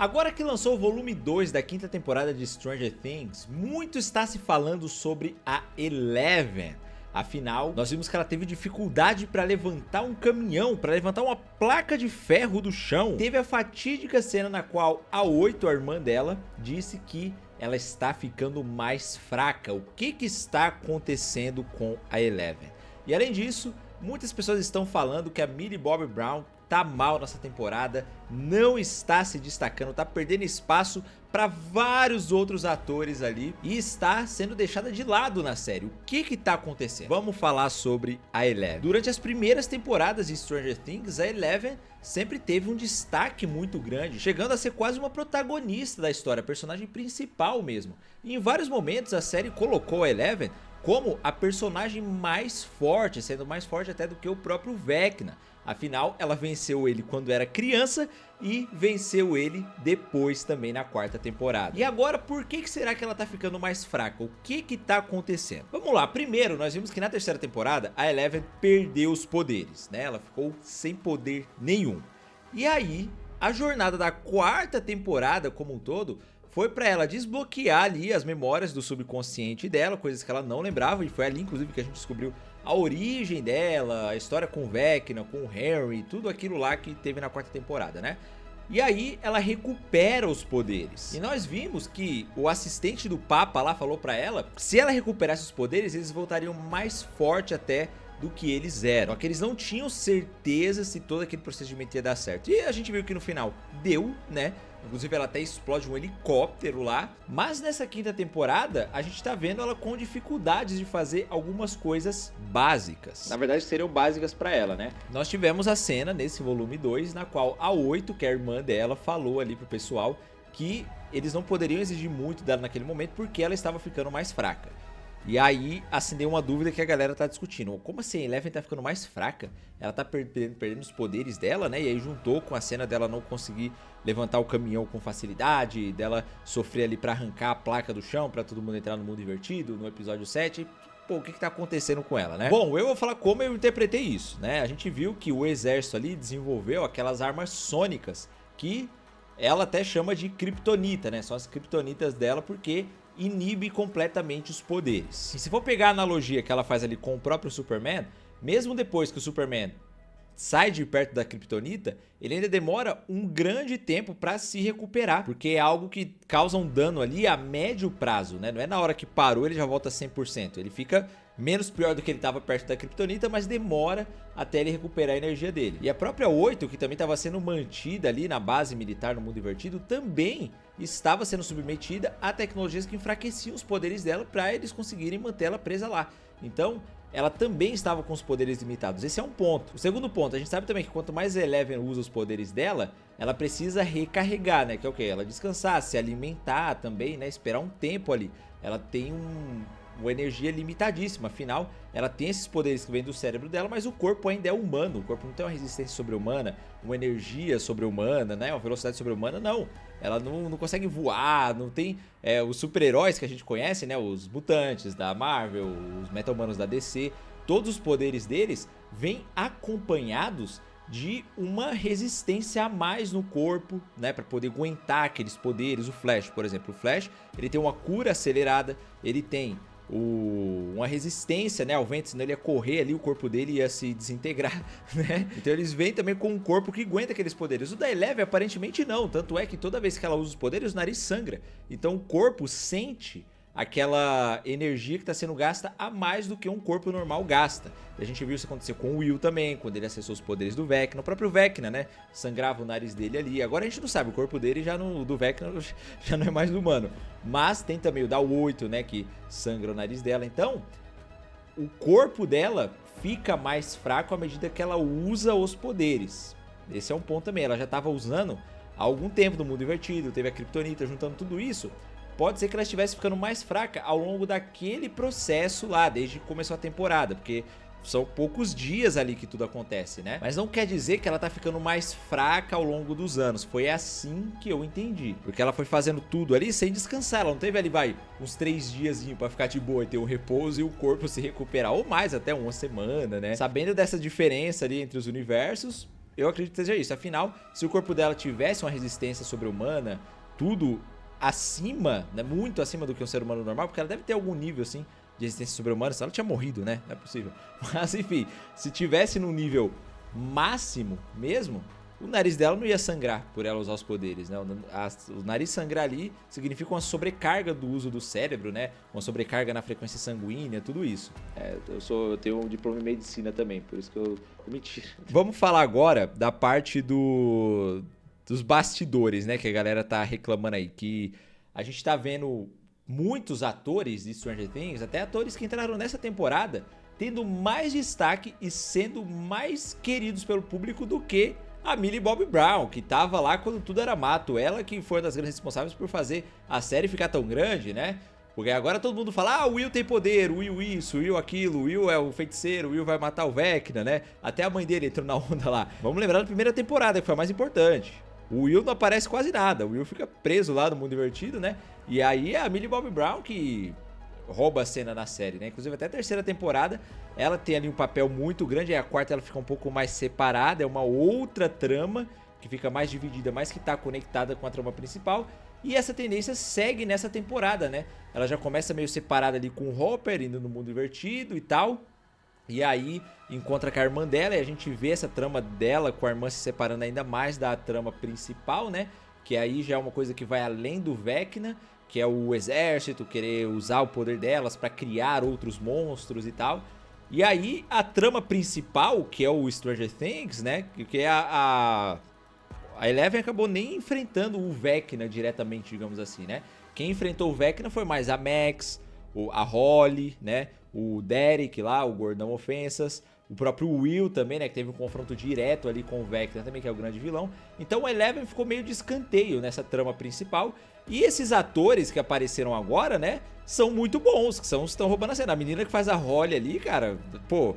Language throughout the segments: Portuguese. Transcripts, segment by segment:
Agora que lançou o volume 2 da quinta temporada de Stranger Things, muito está se falando sobre a Eleven. Afinal, nós vimos que ela teve dificuldade para levantar um caminhão, para levantar uma placa de ferro do chão. Teve a fatídica cena na qual a 8, a irmã dela, disse que ela está ficando mais fraca. O que está acontecendo com a Eleven? E além disso, muitas pessoas estão falando que a Millie Bobby Brown tá mal nessa temporada, não está se destacando, tá perdendo espaço para vários outros atores ali e está sendo deixada de lado na série. O que tá acontecendo? Vamos falar sobre a Eleven. Durante as primeiras temporadas de Stranger Things, a Eleven sempre teve um destaque muito grande, chegando a ser quase uma protagonista da história, personagem principal mesmo. E em vários momentos a série colocou a Eleven como a personagem mais forte, sendo mais forte até do que o próprio Vecna. Afinal, ela venceu ele quando era criança e venceu ele depois também na quarta temporada. E agora, por que será que ela tá ficando mais fraca? O que tá acontecendo? Vamos lá, primeiro nós vimos que na terceira temporada a Eleven perdeu os poderes, né? Ela ficou sem poder nenhum. E aí, a jornada da quarta temporada como um todo foi pra ela desbloquear ali as memórias do subconsciente dela, coisas que ela não lembrava, e foi ali inclusive que a gente descobriu a origem dela, a história com o Vecna, com o Henry, tudo aquilo lá que teve na quarta temporada, né? E aí ela recupera os poderes. E nós vimos que o assistente do Papa lá falou pra ela que se ela recuperasse os poderes, eles voltariam mais forte até do que eles eram. Só que eles não tinham certeza se todo aquele procedimento ia dar certo. E a gente viu que no final deu, né? Inclusive ela até explode um helicóptero lá. Mas nessa quinta temporada a gente tá vendo ela com dificuldades de fazer algumas coisas básicas. Na verdade seriam básicas pra ela, né? Nós tivemos a cena nesse volume 2 na qual a 8, que é a irmã dela, falou ali pro pessoal que eles não poderiam exigir muito dela naquele momento porque ela estava ficando mais fraca. E aí acendeu uma dúvida que a galera tá discutindo. Como assim a Eleven tá ficando mais fraca? Ela tá perdendo os poderes dela, né? E aí juntou com a cena dela não conseguir levantar o caminhão com facilidade, dela sofrer ali pra arrancar a placa do chão, pra todo mundo entrar no mundo invertido, no episódio 7. Pô, o que tá acontecendo com ela, né? Bom, eu vou falar como eu interpretei isso, né? A gente viu que o exército ali desenvolveu aquelas armas sônicas que ela até chama de kryptonita, né? São as kryptonitas dela porque inibe completamente os poderes. E se for pegar a analogia que ela faz ali com o próprio Superman, mesmo depois que o Superman sai de perto da kryptonita, ele ainda demora um grande tempo para se recuperar, porque é algo que causa um dano ali a médio prazo, né? Não é na hora que parou ele já volta 100%, ele fica menos pior do que ele estava perto da kryptonita, mas demora até ele recuperar a energia dele. E a própria 8, que também estava sendo mantida ali na base militar no mundo invertido, também estava sendo submetida a tecnologias que enfraqueciam os poderes dela para eles conseguirem manter ela presa lá. Então ela também estava com os poderes limitados. Esse é um ponto. O segundo ponto, a gente sabe também que quanto mais a Eleven usa os poderes dela, ela precisa recarregar, né? Que é o quê? Ela descansar, se alimentar também, né? Esperar um tempo ali. Ela tem uma energia limitadíssima, afinal ela tem esses poderes que vêm do cérebro dela, mas o corpo ainda é humano, o corpo não tem uma resistência sobre-humana, uma energia sobre-humana, né? Uma velocidade sobre-humana, não. Ela não consegue voar, não tem os super-heróis que a gente conhece, né? Os mutantes da Marvel, os meta-humanos da DC, todos os poderes deles vêm acompanhados de uma resistência a mais no corpo, né, para poder aguentar aqueles poderes. O Flash, por exemplo, o Flash, ele tem uma cura acelerada, ele tem uma resistência, né, ao vento, senão ele ia correr ali, o corpo dele ia se desintegrar, né? Então eles vêm também com um corpo que aguenta aqueles poderes. O da Eleven aparentemente não, tanto é que toda vez que ela usa os poderes, o nariz sangra. Então o corpo sente aquela energia que está sendo gasta a mais do que um corpo normal gasta. A gente viu isso acontecer com o Will também, quando ele acessou os poderes do Vecna. O próprio Vecna, né, sangrava o nariz dele ali. Agora a gente não sabe, o corpo dele já do Vecna já não é mais humano. Mas tem também o da 8, né, que sangra o nariz dela. Então, o corpo dela fica mais fraco à medida que ela usa os poderes. Esse é um ponto também. Ela já estava usando há algum tempo no mundo invertido, teve a kryptonita, juntando tudo isso. Pode ser que ela estivesse ficando mais fraca ao longo daquele processo lá, desde que começou a temporada, porque são poucos dias ali que tudo acontece, né? Mas não quer dizer que ela tá ficando mais fraca ao longo dos anos. Foi assim que eu entendi. Porque ela foi fazendo tudo ali sem descansar. Ela não teve ali, uns 3 diazinhos pra ficar de boa e ter um repouso e o corpo se recuperar. Ou mais, até uma semana, né? Sabendo dessa diferença ali entre os universos, Eu acredito que seja isso. Afinal, se o corpo dela tivesse uma resistência sobre-humana, tudo acima, né, muito acima do que um ser humano normal, porque ela deve ter algum nível, assim, de resistência sobre-humana, senão ela tinha morrido, né? Não é possível. Mas, enfim, se tivesse num nível máximo mesmo, o nariz dela não ia sangrar por ela usar os poderes, né? O nariz sangrar ali significa uma sobrecarga do uso do cérebro, né? Uma sobrecarga na frequência sanguínea, tudo isso. Eu tenho um diploma em medicina também, por isso que eu mentira. Vamos falar agora da parte dos bastidores, né? Que a galera tá reclamando aí, que a gente tá vendo muitos atores de Stranger Things, até atores que entraram nessa temporada, tendo mais destaque e sendo mais queridos pelo público do que a Millie Bobby Brown, que tava lá quando tudo era mato. Ela que foi uma das grandes responsáveis por fazer a série ficar tão grande, né? Porque agora todo mundo fala, o Will tem poder, o Will isso, o Will aquilo, o Will é o feiticeiro, o Will vai matar o Vecna, né? Até a mãe dele entrou na onda lá. Vamos lembrar da primeira temporada, que foi a mais importante. O Will não aparece quase nada, o Will fica preso lá no mundo invertido, né? E aí é a Millie Bobby Brown que rouba a cena na série, né? Inclusive até a terceira temporada ela tem ali um papel muito grande, aí a quarta ela fica um pouco mais separada, é uma outra trama que fica mais dividida, mas que tá conectada com a trama principal. E essa tendência segue nessa temporada, né? Ela já começa meio separada ali com o Hopper, indo no mundo invertido e tal. E aí encontra com a irmã dela e a gente vê essa trama dela com a irmã se separando ainda mais da trama principal, né? Que aí já é uma coisa que vai além do Vecna, que é o exército querer usar o poder delas para criar outros monstros e tal. E aí a trama principal, que é o Stranger Things, né? Que é a Eleven acabou nem enfrentando o Vecna diretamente, digamos assim, né? Quem enfrentou o Vecna foi mais a Max, a Holly, né? O Derek lá, o Gordão Ofensas, o próprio Will também, né? Que teve um confronto direto ali com o Vecna também, que é o grande vilão. Então o Eleven ficou meio de escanteio nessa trama principal. E esses atores que apareceram agora, né? São muito bons, que estão roubando a cena. A menina que faz a Holly ali, cara, pô,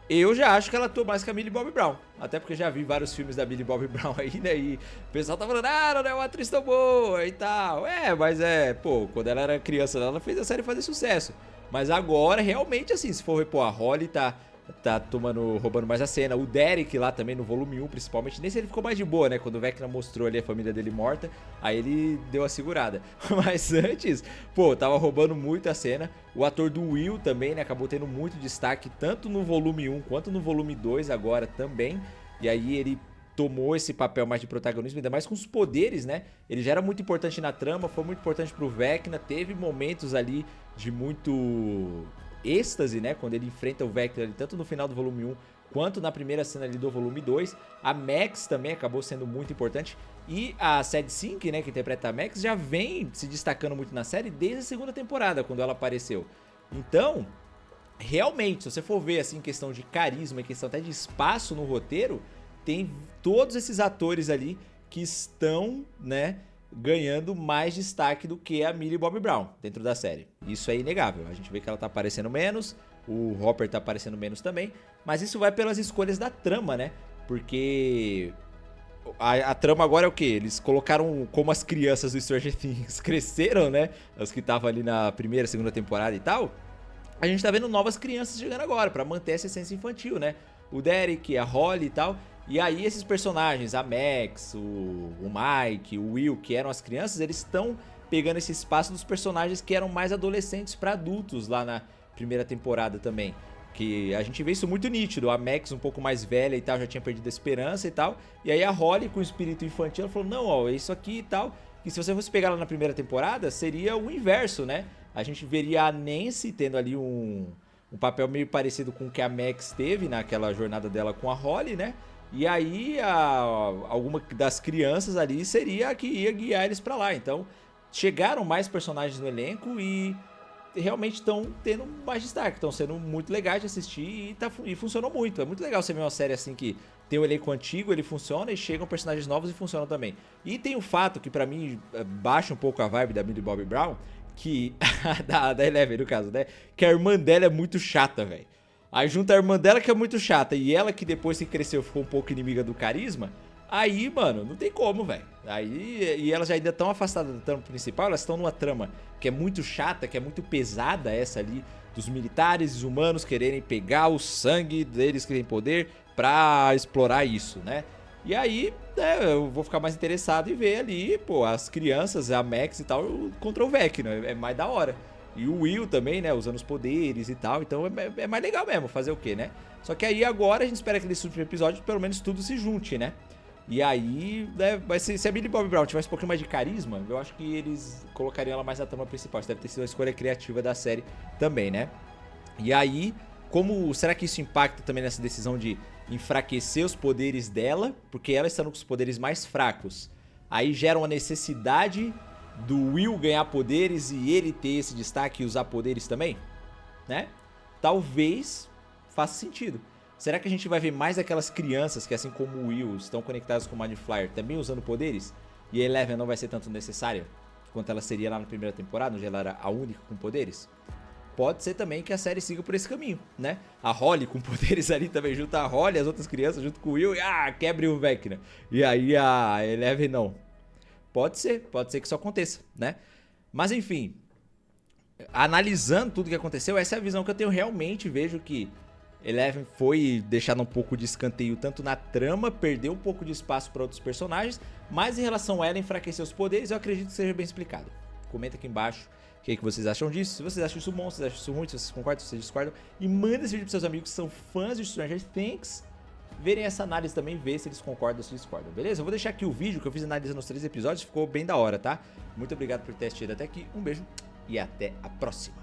eu já acho que ela atua mais que a Millie Bobby Brown. Até porque já vi vários filmes da Millie Bobby Brown aí, né? E o pessoal tá falando, não é uma atriz tão boa e tal. Mas pô, quando ela era criança, ela fez a série fazer sucesso. Mas agora, realmente, assim, se for repor, a Holly tá roubando mais a cena. O Derek lá também no volume 1, principalmente, nesse ele ficou mais de boa, né? Quando o Vecna mostrou ali a família dele morta, aí ele deu a segurada. Mas antes, pô, tava roubando muito a cena. O ator do Will também, né? Acabou tendo muito destaque, tanto no volume 1 quanto no volume 2 agora também. E aí ele tomou esse papel mais de protagonismo, ainda mais com os poderes, né? Ele já era muito importante na trama, foi muito importante pro Vecna, teve momentos ali de muito êxtase, né? Quando ele enfrenta o Vecna ali, tanto no final do volume 1 quanto na primeira cena ali do volume 2. A Max também acabou sendo muito importante. E a Sadie Sink, né, que interpreta a Max, já vem se destacando muito na série desde a segunda temporada, quando ela apareceu. Então, realmente, se você for ver assim, questão de carisma e questão até de espaço no roteiro, tem todos esses atores ali que estão, né, ganhando mais destaque do que a Millie Bobby Brown dentro da série. Isso é inegável. A gente vê que ela tá aparecendo menos, o Hopper tá aparecendo menos também, mas isso vai pelas escolhas da trama, né? Porque a trama agora é o quê? Eles colocaram como as crianças do Stranger Things cresceram, né? As que estavam ali na primeira, segunda temporada e tal. A gente tá vendo novas crianças chegando agora, pra manter essa essência infantil, né? O Derek, a Holly e tal. E aí esses personagens, a Max, o Mike, o Will, que eram as crianças, eles estão pegando esse espaço dos personagens que eram mais adolescentes pra adultos lá na primeira temporada também. Que a gente vê isso muito nítido, a Max um pouco mais velha e tal, já tinha perdido a esperança e tal. E aí a Holly com o espírito infantil, ela falou, não, ó, é isso aqui e tal. E se você fosse pegar lá na primeira temporada, seria o inverso, né? A gente veria a Nancy tendo ali um papel meio parecido com o que a Max teve naquela jornada dela com a Holly, né? E aí alguma das crianças ali seria a que ia guiar eles pra lá. Então chegaram mais personagens no elenco e realmente estão tendo mais destaque, estão sendo muito legais de assistir e funcionou muito. É muito legal você ver uma série assim que tem um elenco antigo, ele funciona e chegam personagens novos e funcionam também. E tem o fato que pra mim baixa um pouco a vibe da Millie Bobby Brown, que da Eleven no caso, né? Que a irmã dela é muito chata, velho. Aí junta a irmã dela que é muito chata e ela que depois que cresceu ficou um pouco inimiga do carisma. Aí, mano, não tem como, velho. Aí, e elas já ainda estão afastadas da trama principal, elas estão numa trama que é muito chata, que é muito pesada essa ali, dos militares e humanos quererem pegar o sangue deles que têm poder pra explorar isso, né? E aí, né, eu vou ficar mais interessado em ver ali, pô, as crianças, a Max e tal, contra o Vecna. É mais da hora. E o Will também, né, usando os poderes e tal. Então é mais legal mesmo, fazer o quê, né? Só que aí agora a gente espera que nesse último episódio pelo menos tudo se junte, né? E aí, né, vai ser, se a Millie Bobby Brown tivesse um pouquinho mais de carisma, eu acho que eles colocariam ela mais na trama principal. Isso deve ter sido uma escolha criativa da série também, né? E aí, será que isso impacta também nessa decisão de enfraquecer os poderes dela? Porque ela estando com os poderes mais fracos, aí gera uma necessidade do Will ganhar poderes e ele ter esse destaque e usar poderes também, né? Talvez faça sentido. Será que a gente vai ver mais aquelas crianças que, assim como o Will, estão conectadas com o Mind Flayer também usando poderes? E a Eleven não vai ser tanto necessária quanto ela seria lá na primeira temporada, onde ela era a única com poderes? Pode ser também que a série siga por esse caminho, né? A Holly com poderes ali também, junto a Holly, as outras crianças, junto com o Will, e quebre o Vecna. E aí a Eleven não. Pode ser que isso aconteça, né? Mas enfim, analisando tudo que aconteceu, essa é a visão que eu tenho realmente. Vejo que Eleven foi deixada um pouco de escanteio tanto na trama, perdeu um pouco de espaço para outros personagens, mas em relação a ela enfraquecer os poderes, eu acredito que seja bem explicado. Comenta aqui embaixo o que vocês acham disso, se vocês acham isso bom, se vocês acham isso ruim, se vocês concordam, se vocês discordam, e manda esse vídeo para seus amigos que são fãs de Stranger Things verem essa análise também, ver se eles concordam ou se discordam, beleza? Eu vou deixar aqui o vídeo que eu fiz analisando os 3 episódios, ficou bem da hora, tá? Muito obrigado por ter assistido até aqui, um beijo e até a próxima.